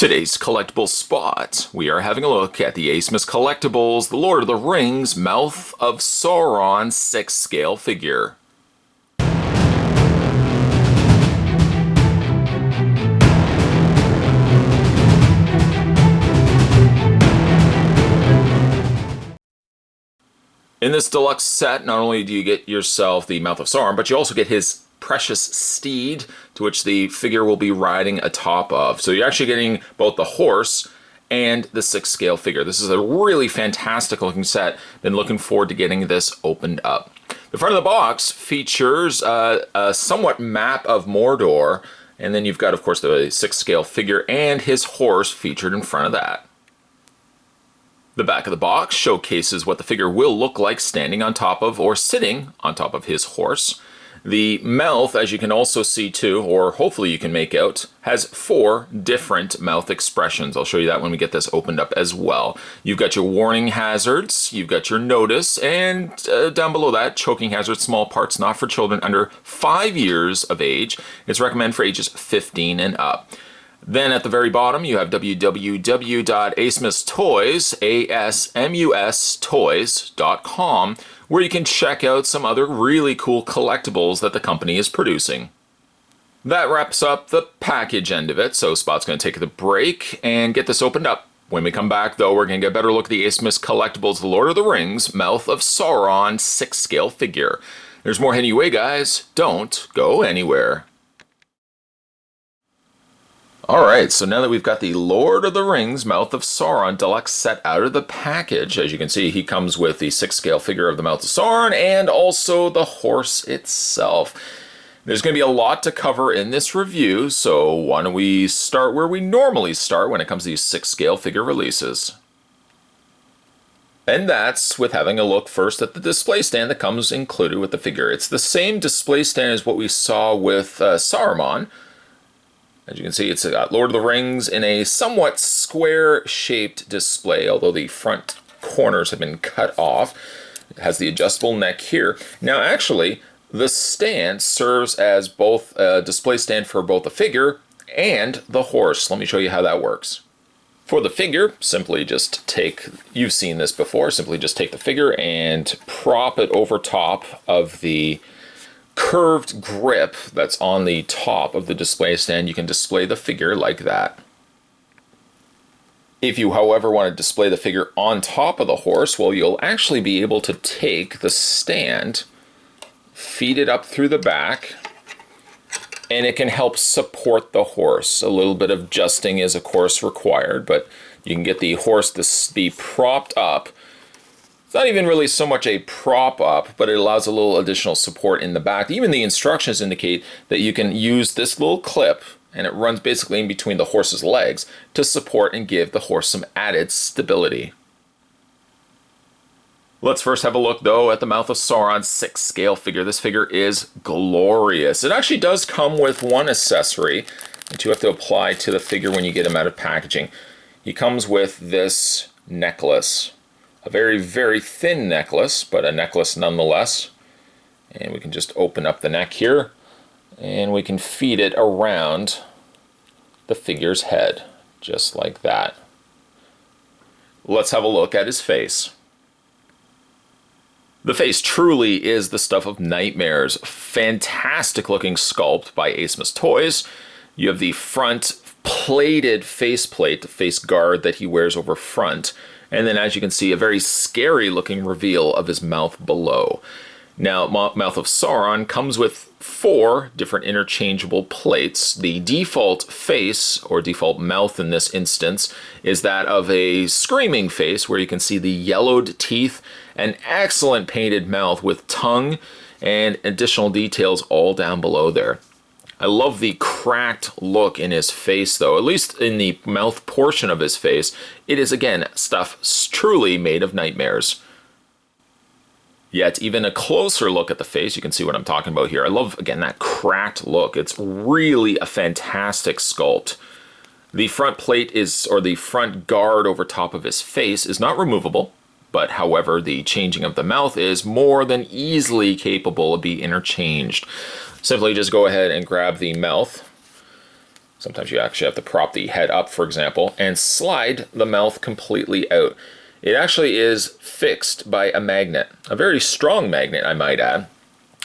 Today's collectible spot, we are having a look at the Asmus Collectibles, the Lord of the Rings, Mouth of Sauron 6 scale figure. In this deluxe set, not only do you get yourself the Mouth of Sauron, but you also get his precious steed, to which the figure will be riding atop of. So you're actually getting both the horse and the 6 scale figure. This is a really fantastic looking set. Been looking forward to getting this opened up. The front of the box features a somewhat map of Mordor, and then you've got, of course, the 6 scale figure and his horse featured in front of that. The back of the box showcases what the figure will look like standing on top of or sitting on top of his horse. The mouth, as you can also see too, or hopefully you can make out, has 4 different mouth expressions. I'll show you that when we get this opened up as well. You've got your warning hazards, you've got your notice, and down below that, choking hazards, small parts not for children under 5 years of age. It's recommended for ages 15 and up. Then at the very bottom, you have www.asmustoys.com, where you can check out some other really cool collectibles that the company is producing. That wraps up the package end of it, so Spot's going to take the break and get this opened up. When we come back, though, we're going to get a better look at the Asmus Collectibles, The Lord of the Rings, Mouth of Sauron 6 scale figure. There's more heading your way, guys. Don't go anywhere. Alright, so now that we've got the Lord of the Rings, Mouth of Sauron deluxe set out of the package, as you can see, he comes with the 6 scale figure of the Mouth of Sauron and also the horse itself. There's going to be a lot to cover in this review, so why don't we start where we normally start when it comes to these 6 scale figure releases. And that's with having a look first at the display stand that comes included with the figure. It's the same display stand as what we saw with Saruman. As you can see, it's got Lord of the Rings in a somewhat square-shaped display, although the front corners have been cut off. It has the adjustable neck here. Now, actually, the stand serves as both a display stand for both the figure and the horse. Let me show you how that works. For the figure, simply just take, you've seen this before, simply just take the figure and prop it over top of the curved grip that's on the top of the display stand. You can display the figure like that. If you, however, want to display the figure on top of the horse, well, you'll actually be able to take the stand, feed it up through the back, and it can help support the horse. A little bit of adjusting is, of course, required, but you can get the horse to be propped up. It's not even really so much a prop up, but it allows a little additional support in the back. Even the instructions indicate that you can use this little clip, and it runs basically in between the horse's legs, to support and give the horse some added stability. Let's first have a look, though, at the Mouth of Sauron 6 scale figure. This figure is glorious. It actually does come with one accessory that you have to apply to the figure when you get him out of packaging. He comes with this necklace. A very, very thin necklace, but a necklace nonetheless. And we can just open up the neck here, and we can feed it around the figure's head, just like that. Let's have a look at his face. The face truly is the stuff of nightmares. Fantastic looking sculpt by Asmus Toys. You have the front plated faceplate, the face guard that he wears over front. And then, as you can see, a very scary looking reveal of his mouth below. Now, Mouth of Sauron comes with 4 different interchangeable plates. The default face, or default mouth in this instance, is that of a screaming face, where you can see the yellowed teeth, an excellent painted mouth with tongue, and additional details all down below there. I love the cracked look in his face, though. At least in the mouth portion of his face, it is, again, stuff truly made of nightmares. Yet, even a closer look at the face, you can see what I'm talking about here. I love, again, that cracked look. It's really a fantastic sculpt. The front plate is, or the front guard over top of his face is not removable, but however, the changing of the mouth is more than easily capable of being interchanged. Simply just go ahead and grab the mouth, Sometimes you actually have to prop the head up, for example, and slide the mouth completely out. It actually is fixed by a magnet, a very strong magnet, I might add.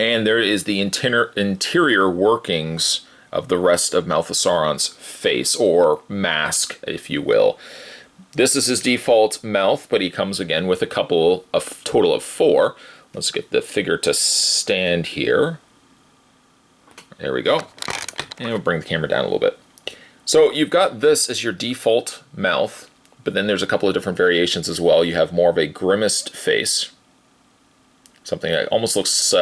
And there is the interior workings of the rest of Mouth of Sauron's face, or mask, if you will. This is his default mouth, but he comes again with a total of 4. Let's get the figure to stand here. There we go. And we'll bring the camera down a little bit. So you've got this as your default mouth, but then there's a couple of different variations as well. You have more of a grimaced face. Something that almost looks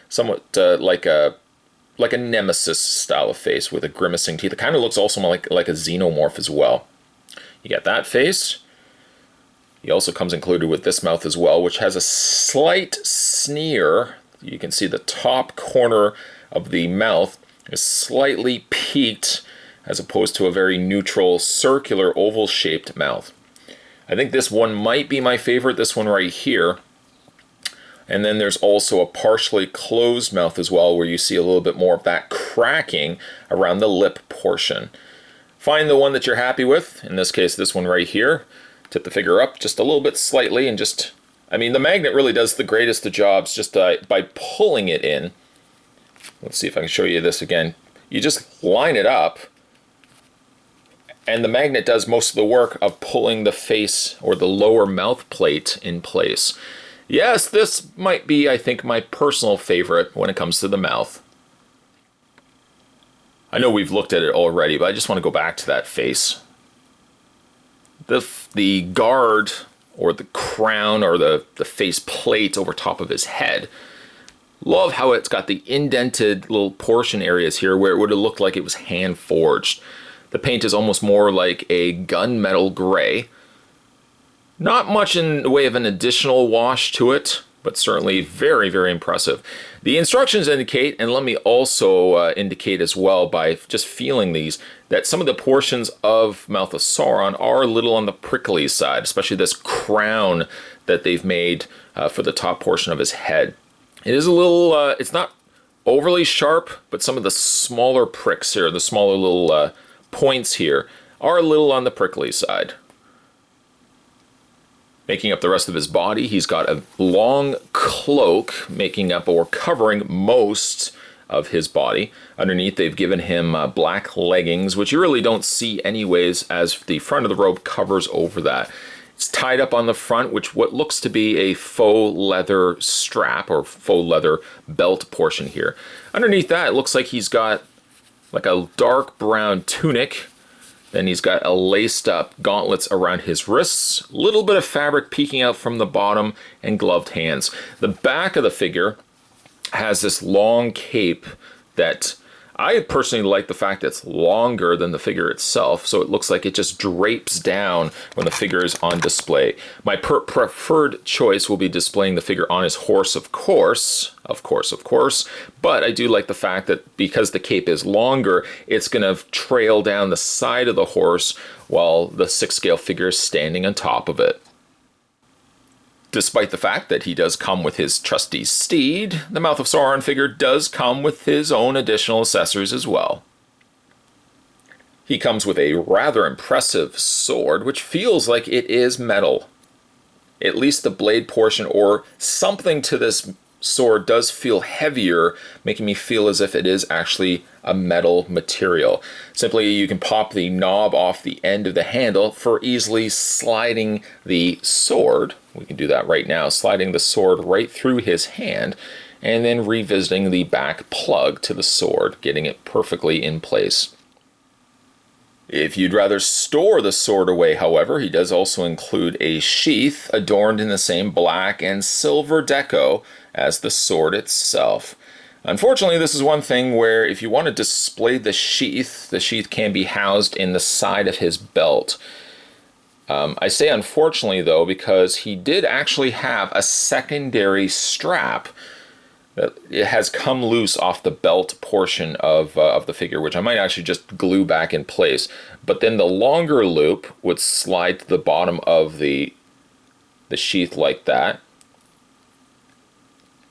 somewhat like a nemesis style of face with a grimacing teeth. It kind of looks also like a xenomorph as well. You get that face. He also comes included with this mouth as well, which has a slight sneer. You can see the top corner of the mouth is slightly peaked as opposed to a very neutral, circular, oval-shaped mouth. I think this one might be my favorite, this one right here. And then there's also a partially closed mouth as well, where you see a little bit more of that cracking around the lip portion. Find the one that you're happy with. In this case, this one right here. Tip the figure up just a little bit slightly and just, I mean, the magnet really does the greatest of jobs just by pulling it in. Let's see if I can show you this again. You just line it up, and the magnet does most of the work of pulling the face or the lower mouth plate in place. Yes, this might be, I think, my personal favorite when it comes to the mouth. I know we've looked at it already, but I just want to go back to that face. The guard, or the crown, or the face plate over top of his head. Love how it's got the indented little portion areas here where it would have looked like it was hand forged. The paint is almost more like a gunmetal gray. Not much in the way of an additional wash to it, but certainly very, very impressive. The instructions indicate, and let me also indicate as well by just feeling these, that some of the portions of Mouth of Sauron are a little on the prickly side, especially this crown that they've made for the top portion of his head. It is a little, it's not overly sharp, but some of the smaller pricks here, the smaller little points here, are a little on the prickly side. Making up the rest of his body, he's got a long cloak making up or covering most of his body. Underneath, they've given him black leggings, which you really don't see anyways, as the front of the robe covers over that. It's tied up on the front, which what looks to be a faux leather strap or faux leather belt portion here. Underneath that, it looks like he's got like a dark brown tunic. Then he's got a laced up gauntlets around his wrists, a little bit of fabric peeking out from the bottom, and gloved hands. The back of the figure has this long cape that I personally like the fact that it's longer than the figure itself, so it looks like it just drapes down when the figure is on display. My preferred choice will be displaying the figure on his horse, of course, but I do like the fact that because the cape is longer, it's going to trail down the side of the horse while the 6-scale figure is standing on top of it. Despite the fact that he does come with his trusty steed, the Mouth of Sauron figure does come with his own additional accessories as well. He comes with a rather impressive sword, which feels like it is metal. At least the blade portion or something to this sword does feel heavier, making me feel as if it is actually a metal material. Simply, you can pop the knob off the end of the handle for easily sliding the sword. We can do that right now, sliding the sword right through his hand, and then revisiting the back plug to the sword, getting it perfectly in place. If you'd rather store the sword away, however, he does also include a sheath adorned in the same black and silver deco as the sword itself. Unfortunately, this is one thing where if you want to display the sheath can be housed in the side of his belt. I say unfortunately, though, because he did actually have a secondary strap that it has come loose off the belt portion of the figure, which I might actually just glue back in place. But then the longer loop would slide to the bottom of the sheath like that.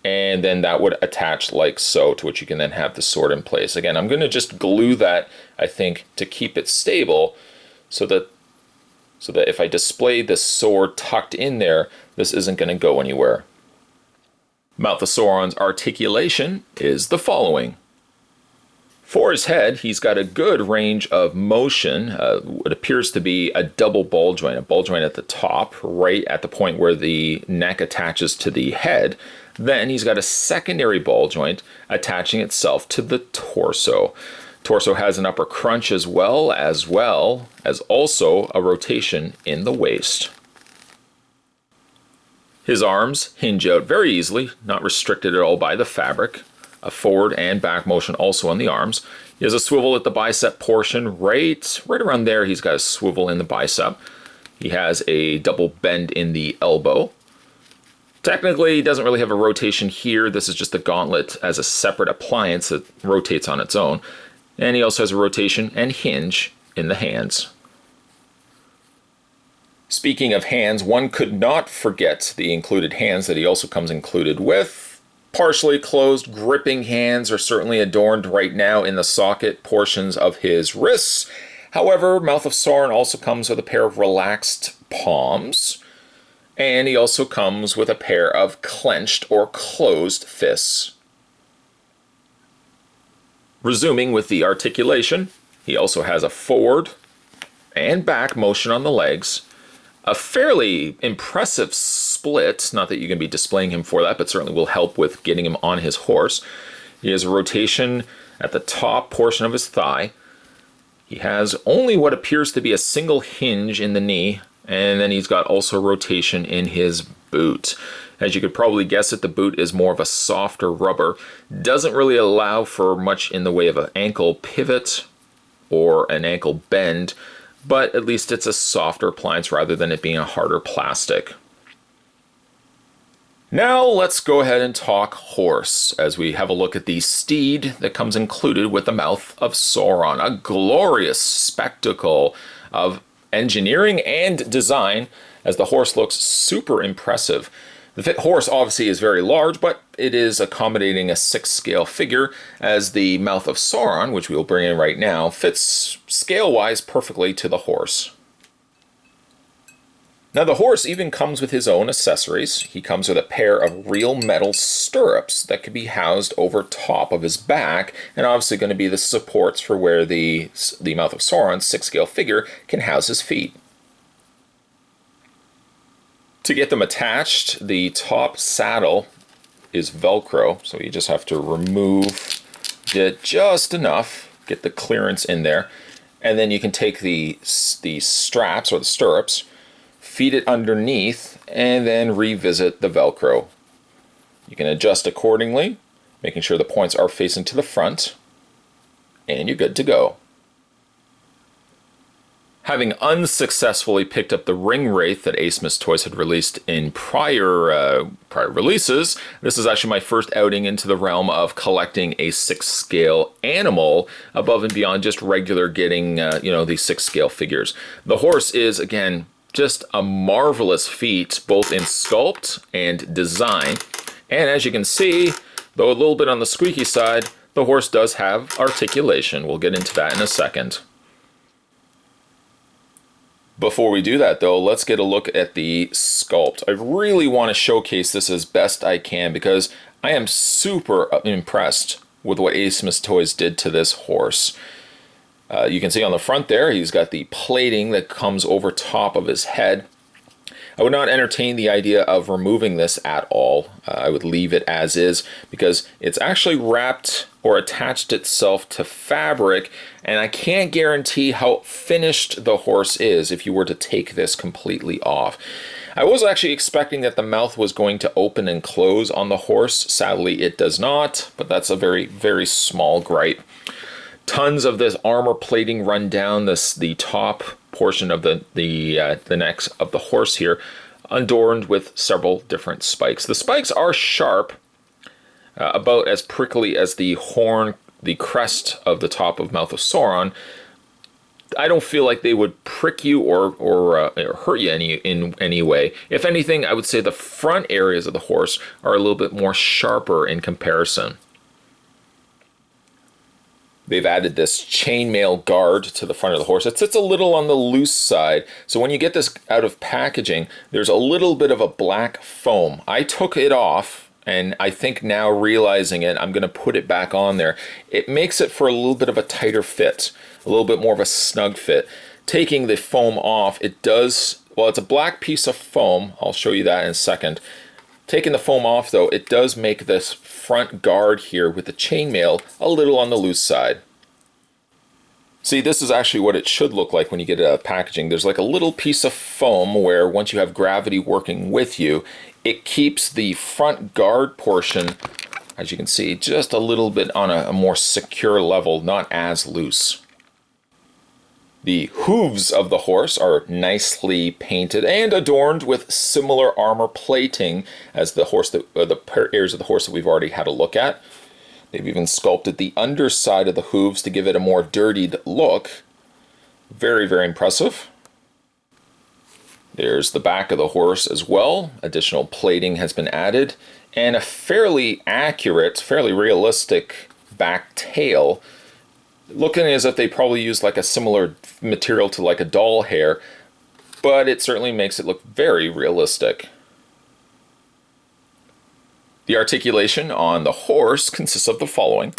and then that would attach like so, to which you can then have the sword in place. Again, I'm going to just glue that, I think, to keep it stable, so that if I display the sword tucked in there, this isn't going to go anywhere. Mouth of Sauron's articulation is the following. For his head, he's got a good range of motion. What appears to be a double ball joint, a ball joint at the top, right at the point where the neck attaches to the head. Then he's got a secondary ball joint attaching itself to the torso. Torso has an upper crunch as well as also a rotation in the waist. His arms hinge out very easily, not restricted at all by the fabric. A forward and back motion also on the arms. He has a swivel at the bicep portion, right around there. He's got a swivel in the bicep. He has a double bend in the elbow. Technically, he doesn't really have a rotation here. This is just the gauntlet as a separate appliance that rotates on its own. And he also has a rotation and hinge in the hands. Speaking of hands, one could not forget the included hands that he also comes included with. Partially closed gripping hands are certainly adorned right now in the socket portions of his wrists. However, Mouth of Sauron also comes with a pair of relaxed palms, and he also comes with a pair of clenched or closed fists. Resuming with the articulation, he also has a forward and back motion on the legs, a fairly impressive split, not that you can be displaying him for that, but certainly will help with getting him on his horse. He has a rotation at the top portion of his thigh. He has only what appears to be a single hinge in the knee, and then he's got also rotation in his boot. As you could probably guess it, the boot is more of a softer rubber. Doesn't really allow for much in the way of an ankle pivot or an ankle bend, but at least it's a softer appliance rather than it being a harder plastic. Now let's go ahead and talk horse as we have a look at the steed that comes included with the Mouth of Sauron. A glorious spectacle of engineering and design, as the horse looks super impressive. The horse obviously is very large, but it is accommodating a 6-scale figure, as the Mouth of Sauron, which we will bring in right now, fits scale-wise perfectly to the horse. Now the horse even comes with his own accessories. He comes with a pair of real metal stirrups that could be housed over top of his back, and obviously going to be the supports for where the Mouth of Sauron's 6-scale figure can house his feet. To get them attached, the top saddle is Velcro, so you just have to remove it just enough, get the clearance in there, and then you can take the straps or the stirrups, feed it underneath, and then revisit the Velcro. You can adjust accordingly, making sure the points are facing to the front, and you're good to go. Having unsuccessfully picked up the ring wraith that Asmus Toys had released in prior releases, this is actually my first outing into the realm of collecting a 6-scale animal above and beyond just regular getting these 6-scale figures. The horse is, again, just a marvelous feat, both in sculpt and design. And as you can see, though a little bit on the squeaky side, the horse does have articulation. We'll get into that in a second. Before we do that though, let's get a look at the sculpt. I really want to showcase this as best I can because I am super impressed with what Asmus Toys did to this horse. You can see on the front there, he's got the plating that comes over top of his head. I would not entertain the idea of removing this at all. I would leave it as is because it's actually wrapped or attached itself to fabric, and I can't guarantee how finished the horse is if you were to take this completely off. I was actually expecting that the mouth was going to open and close on the horse. Sadly, it does not, but that's a very, very small gripe. Tons of this armor plating run down the top portion of the neck of the horse here, adorned with several different spikes. The spikes are sharp, about as prickly as the horn, the crest of the top of Mouth of Sauron. I don't feel like they would prick you or hurt you in any way. If anything, I would say the front areas of the horse are a little bit more sharper in comparison. They've added this chainmail guard to the front of the horse. It sits a little on the loose side, so when you get this out of packaging, there's a little bit of a black foam. I took it off, and I think now realizing it, I'm going to put it back on there. It makes it for a little bit of a tighter fit, a little bit more of a snug fit. Taking the foam off, it does, well, it's a black piece of foam. I'll show you that in a second. Taking the foam off, though, it does make this front guard here with the chainmail a little on the loose side. See, this is actually what it should look like when you get it out of packaging. There's like a little piece of foam where once you have gravity working with you, it keeps the front guard portion, as you can see, just a little bit on a more secure level, not as loose. The hooves of the horse are nicely painted and adorned with similar armor plating as the areas of the horse that we've already had a look at. They've even sculpted the underside of the hooves to give it a more dirtied look. Very, very impressive. There's the back of the horse as well. Additional plating has been added, and a fairly accurate, fairly realistic back tail, looking as if they probably used like a similar material to like a doll hair, but it certainly makes it look very realistic. The articulation on the horse consists of the following.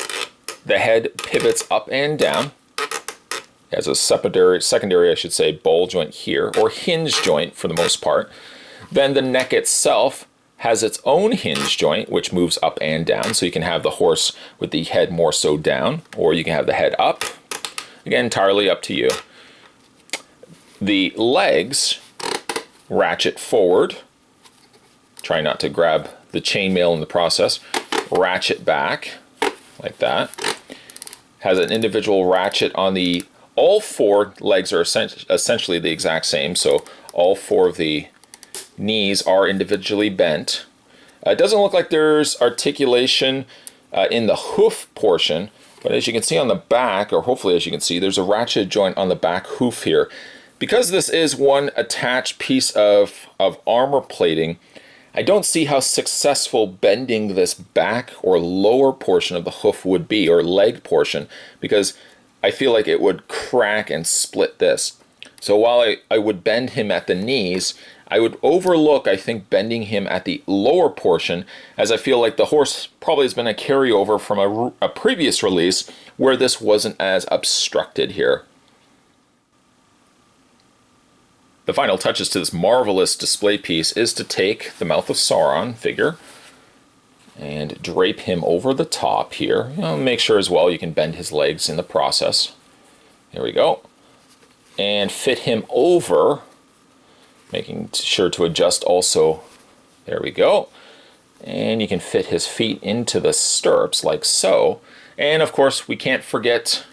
The head pivots up and down. It has a secondary, I should say, ball joint here, or hinge joint for the most part. Then the neck itself has its own hinge joint, which moves up and down, so you can have the horse with the head more so down, or you can have the head up. Again, entirely up to you. The legs ratchet forward. Try not to grab the chainmail in the process. Ratchet back, like that. Has an individual ratchet on the... All four legs are essentially the exact same, so all four of the knees are individually bent. It doesn't look like there's articulation in the hoof portion, but as you can see on the back, or hopefully as you can see, there's a ratchet joint on the back hoof here. Because this is one attached piece of armor plating, I don't see how successful bending this back or lower portion of the hoof would be, or leg portion, because I feel like it would crack and split this. So while I would bend him at the knees, I would overlook, I think, bending him at the lower portion, as I feel like the horse probably has been a carryover from a previous release where this wasn't as obstructed here. The final touches to this marvelous display piece is to take the Mouth of Sauron figure and drape him over the top here. Make sure as well you can bend his legs in the process. There we go. And fit him over, making sure to adjust also. There we go. And you can fit his feet into the stirrups like so. And of course, we can't forget,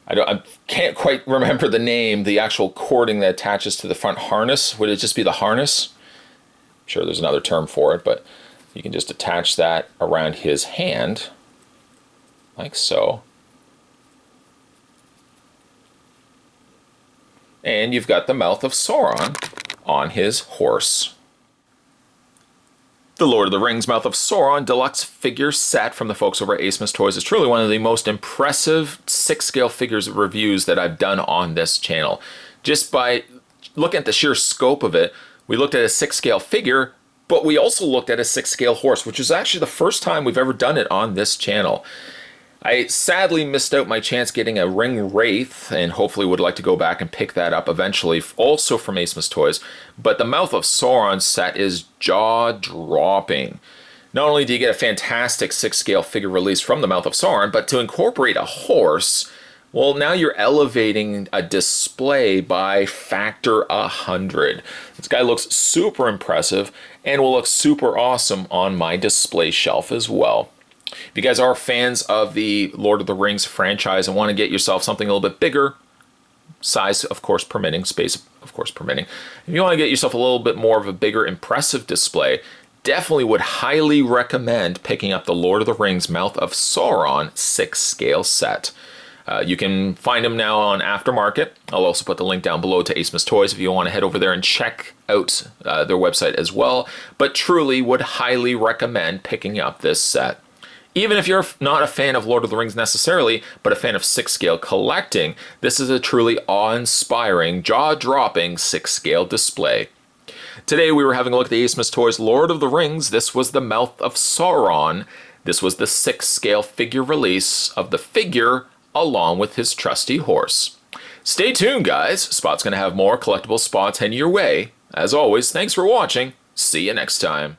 I can't quite remember the name, the actual cording that attaches to the front harness. Would it just be the harness? I'm sure there's another term for it, but you can just attach that around his hand, like so. And you've got the Mouth of Sauron on his horse. The Lord of the Rings Mouth of Sauron deluxe figure set from the folks over at Asmus Toys is truly one of the most impressive 6-scale figures reviews that I've done on this channel. Just by looking at the sheer scope of it, we looked at a 6-scale figure, but we also looked at a 6-scale horse, which is actually the first time we've ever done it on this channel. I sadly missed out my chance getting a Ring Wraith, and hopefully would like to go back and pick that up eventually, also from Asmus Toys. But the Mouth of Sauron set is jaw-dropping. Not only do you get a fantastic 6-scale figure release from the Mouth of Sauron, but to incorporate a horse, well, now you're elevating a display by factor 100. This guy looks super impressive and will look super awesome on my display shelf as well. If you guys are fans of the Lord of the Rings franchise and want to get yourself something a little bit bigger, size of course permitting, space of course permitting, if you want to get yourself a little bit more of a bigger impressive display, definitely would highly recommend picking up the Lord of the Rings Mouth of Sauron 6-scale set. You can find them now on Aftermarket. I'll also put the link down below to Asmus Toys if you want to head over there and check out their website as well. But truly would highly recommend picking up this set. Even if you're not a fan of Lord of the Rings necessarily, but a fan of 6-scale collecting, this is a truly awe-inspiring, jaw-dropping 6-scale display. Today we were having a look at the Asmus Toys Lord of the Rings. This was the Mouth of Sauron. This was the 6-scale figure release of the figure along with his trusty horse. Stay tuned, guys. Spot's going to have more collectible spots heading your way. As always, thanks for watching. See you next time.